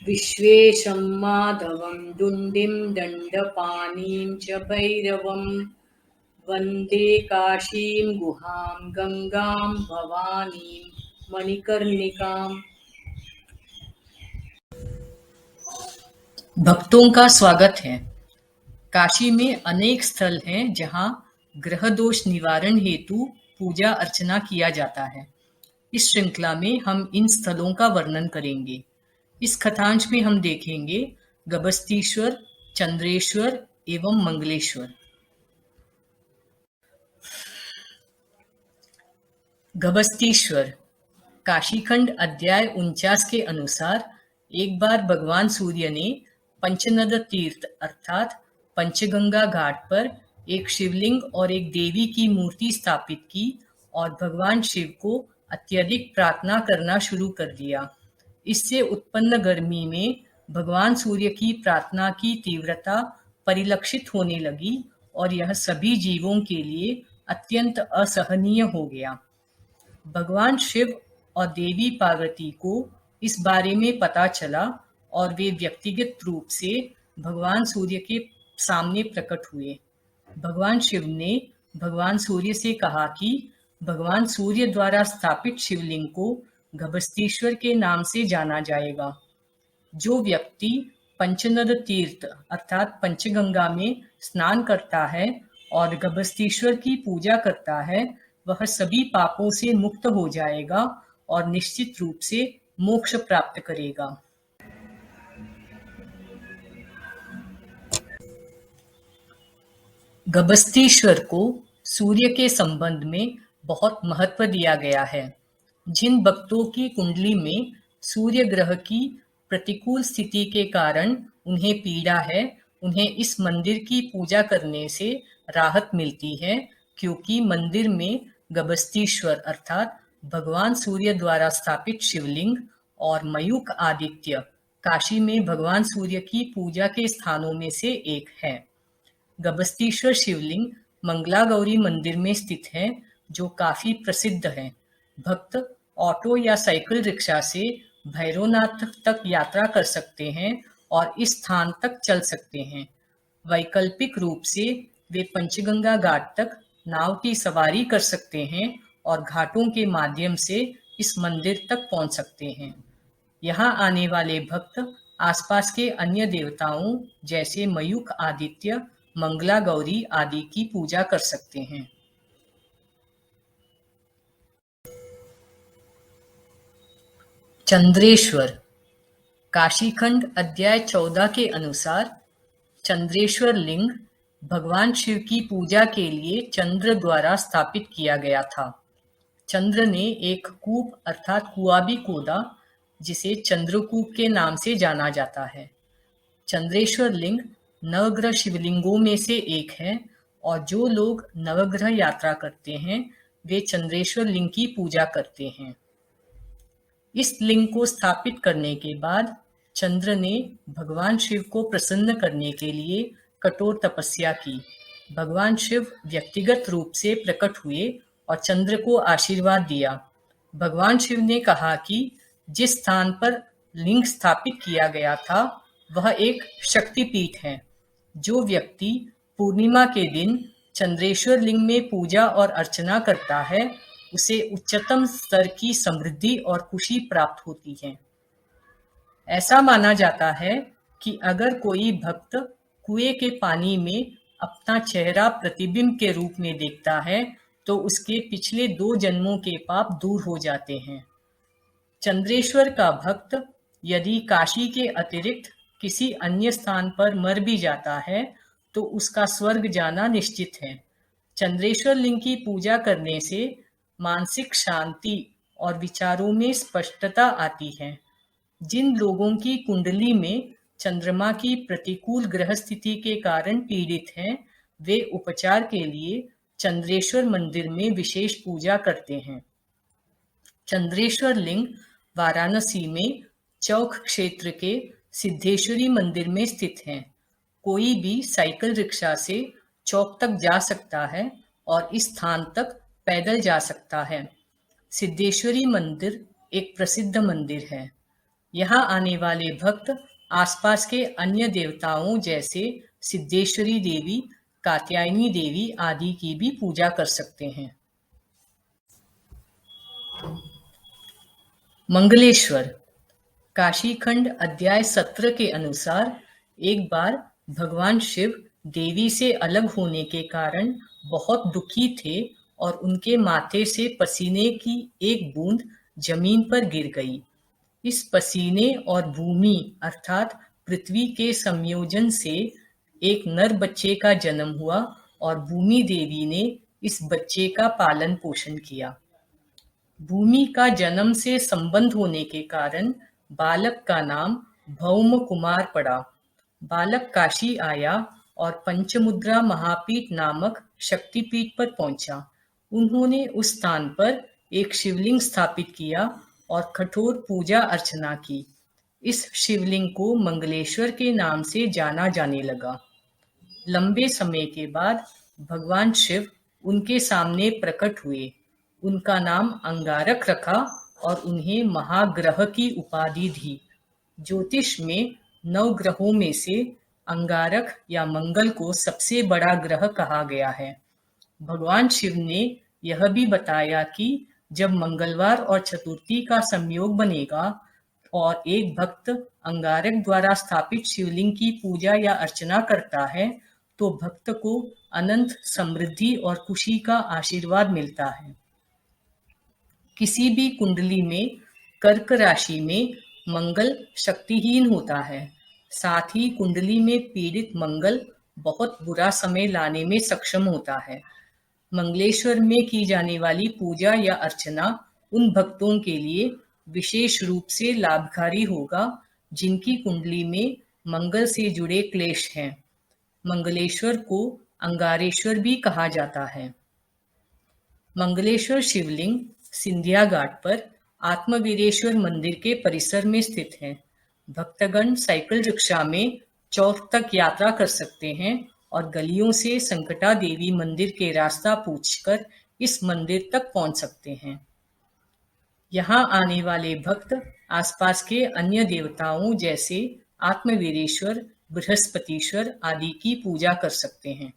विश्वेशं माधवं दुण्डिं दण्डपाणिं च भैरवं वन्दे काशीं गुहां गङ्गां भवानीं मणिकर्णिकाम्। भक्तों का स्वागत है। काशी में अनेक स्थल हैं जहां ग्रह दोष निवारण हेतु पूजा अर्चना किया जाता है। इस श्रृंखला में हम इन स्थलों का वर्णन करेंगे। इस कथांश में हम देखेंगे गबस्तीश्वर, चंद्रेश्वर एवं मंगलेश्वर। गबस्तीश्वर काशीखंड अध्याय 49 के अनुसार एक बार भगवान सूर्य ने पंचनद तीर्थ अर्थात पंचगंगा घाट पर एक शिवलिंग और एक देवी की मूर्ति स्थापित की और भगवान शिव को अत्यधिक प्रार्थना करना शुरू कर दिया। इससे उत्पन्न गर्मी में भगवान सूर्य की प्रार्थना की तीव्रता परिलक्षित होने लगी और यह सभी जीवों के लिए अत्यंत असहनीय हो गया। भगवान शिव और देवी पार्वती को इस बारे में पता चला और वे व्यक्तिगत रूप से भगवान सूर्य के सामने प्रकट हुए। भगवान शिव ने भगवान सूर्य से कहा कि भगवान सूर्य द्वारा स्थापित शिवलिंग को गबस्तीश्वर के नाम से जाना जाएगा। जो व्यक्ति पंचनद तीर्थ अर्थात पंचगंगा में स्नान करता है और गबस्तीश्वर की पूजा करता है, वह सभी पापों से मुक्त हो जाएगा और निश्चित रूप से मोक्ष प्राप्त करेगा। गबस्तीश्वर को सूर्य के संबंध में बहुत महत्व दिया गया है। जिन भक्तों की कुंडली में सूर्य ग्रह की प्रतिकूल स्थिति के कारण उन्हें पीड़ा है, उन्हें इस मंदिर की पूजा करने से राहत मिलती है, क्योंकि मंदिर में गबस्तीश्वर अर्थात भगवान सूर्य द्वारा स्थापित शिवलिंग और मयूख आदित्य काशी में भगवान सूर्य की पूजा के स्थानों में से एक है। गबस्तीश्वर शिवलिंग मंगला गौरी मंदिर में स्थित है, जो काफी प्रसिद्ध है। भक्त ऑटो या साइकिल रिक्शा से भैरवनाथ तक यात्रा कर सकते हैं और इस स्थान तक चल सकते हैं। वैकल्पिक रूप से वे पंचगंगा घाट तक नाव की सवारी कर सकते हैं और घाटों के माध्यम से इस मंदिर तक पहुंच सकते हैं। यहाँ आने वाले भक्त आसपास के अन्य देवताओं जैसे मयूख आदित्य, मंगला गौरी आदि की पूजा कर सकते हैं। चंद्रेश्वर काशीखंड अध्याय 14 के अनुसार चंद्रेश्वर लिंग भगवान शिव की पूजा के लिए चंद्र द्वारा स्थापित किया गया था। चंद्र ने एक कूप अर्थात कुआं भी खोदा, जिसे चंद्रकूप के नाम से जाना जाता है। चंद्रेश्वर लिंग नवग्रह शिवलिंगों में से एक है और जो लोग नवग्रह यात्रा करते हैं वे चंद्रेश्वर लिंग की पूजा करते हैं। इस लिंग को स्थापित करने के बाद चंद्र ने भगवान शिव को प्रसन्न करने के लिए कठोर तपस्या की। भगवान शिव व्यक्तिगत रूप से प्रकट हुए और चंद्र को आशीर्वाद दिया। भगवान शिव ने कहा कि जिस स्थान पर लिंग स्थापित किया गया था वह एक शक्तिपीठ है। जो व्यक्ति पूर्णिमा के दिन चंद्रेश्वर लिंग में पूजा और अर्चना करता है उसे उच्चतम स्तर की समृद्धि और खुशी प्राप्त होती है। ऐसा माना जाता है कि अगर कोई भक्त कुएं के पानी में अपना चेहरा प्रतिबिंब के रूप में देखता है तो उसके पिछले 2 जन्मों के पाप दूर हो जाते हैं। चंद्रेश्वर का भक्त यदि काशी के अतिरिक्त किसी अन्य स्थान पर मर भी जाता है तो उसका स्वर्ग जाना निश्चित है। चंद्रेश्वर लिंग की पूजा करने से मानसिक शांति और विचारों में स्पष्टता आती है। जिन लोगों की कुंडली में चंद्रमा की प्रतिकूल ग्रह स्थिति के कारण पीड़ित हैं, वे उपचार के लिए चंद्रेश्वर मंदिर में विशेष पूजा करते हैं। चंद्रेश्वर लिंग वाराणसी में चौक क्षेत्र के सिद्धेश्वरी मंदिर में स्थित है। कोई भी साइकिल रिक्शा से चौक तक जा सकता है और इस स्थान तक पैदल जा सकता है। सिद्धेश्वरी मंदिर एक प्रसिद्ध मंदिर है। यहाँ आने वाले भक्त आसपास के अन्य देवताओं जैसे सिद्धेश्वरी देवी, कात्यायनी देवी आदि की भी पूजा कर सकते हैं। मंगलेश्वर। काशीखंड अध्याय 17 के अनुसार एक बार भगवान शिव देवी से अलग होने के कारण बहुत दुखी थे और उनके माथे से पसीने की एक बूंद जमीन पर गिर गई। इस पसीने और भूमि अर्थात पृथ्वी के संयोजन से एक नर बच्चे का जन्म हुआ और भूमि देवी ने इस बच्चे का पालन पोषण किया। भूमि का जन्म से संबंध होने के कारण बालक का नाम भौम कुमार पड़ा। बालक काशी आया और पंचमुद्रा महापीठ नामक शक्तिपीठ पर पहुंचा। उन्होंने उस स्थान पर एक शिवलिंग स्थापित किया और कठोर पूजा अर्चना की। इस शिवलिंग को मंगलेश्वर के नाम से जाना जाने लगा। लंबे समय के बाद भगवान शिव उनके सामने प्रकट हुए। उनका नाम अंगारक रखा और उन्हें महाग्रह की उपाधि दी। ज्योतिष में 9 ग्रहों में से अंगारक या मंगल को सबसे बड़ा ग्रह कहा गया है। भगवान शिव ने यह भी बताया कि जब मंगलवार और चतुर्थी का संयोग बनेगा और एक भक्त अंगारक द्वारा स्थापित शिवलिंग की पूजा या अर्चना करता है तो भक्त को अनंत समृद्धि और खुशी का आशीर्वाद मिलता है। किसी भी कुंडली में कर्क राशि में मंगल शक्तिहीन होता है। साथ ही कुंडली में पीड़ित मंगल बहुत बुरा समय लाने में सक्षम होता है। मंगलेश्वर में की जाने वाली पूजा या अर्चना उन भक्तों के लिए विशेष रूप से लाभकारी होगा जिनकी कुंडली में मंगल से जुड़े क्लेश हैं। मंगलेश्वर को अंगारेश्वर भी कहा जाता है। मंगलेश्वर शिवलिंग सिंधिया घाट पर आत्मवीरेश्वर मंदिर के परिसर में स्थित है। भक्तगण साइकिल रिक्शा में चौक तक यात्रा कर सकते हैं और गलियों से संकटा देवी मंदिर के रास्ता पूछकर इस मंदिर तक पहुंच सकते हैं। यहाँ आने वाले भक्त आसपास के अन्य देवताओं जैसे आत्मवीरेश्वर, बृहस्पतिश्वर आदि की पूजा कर सकते हैं।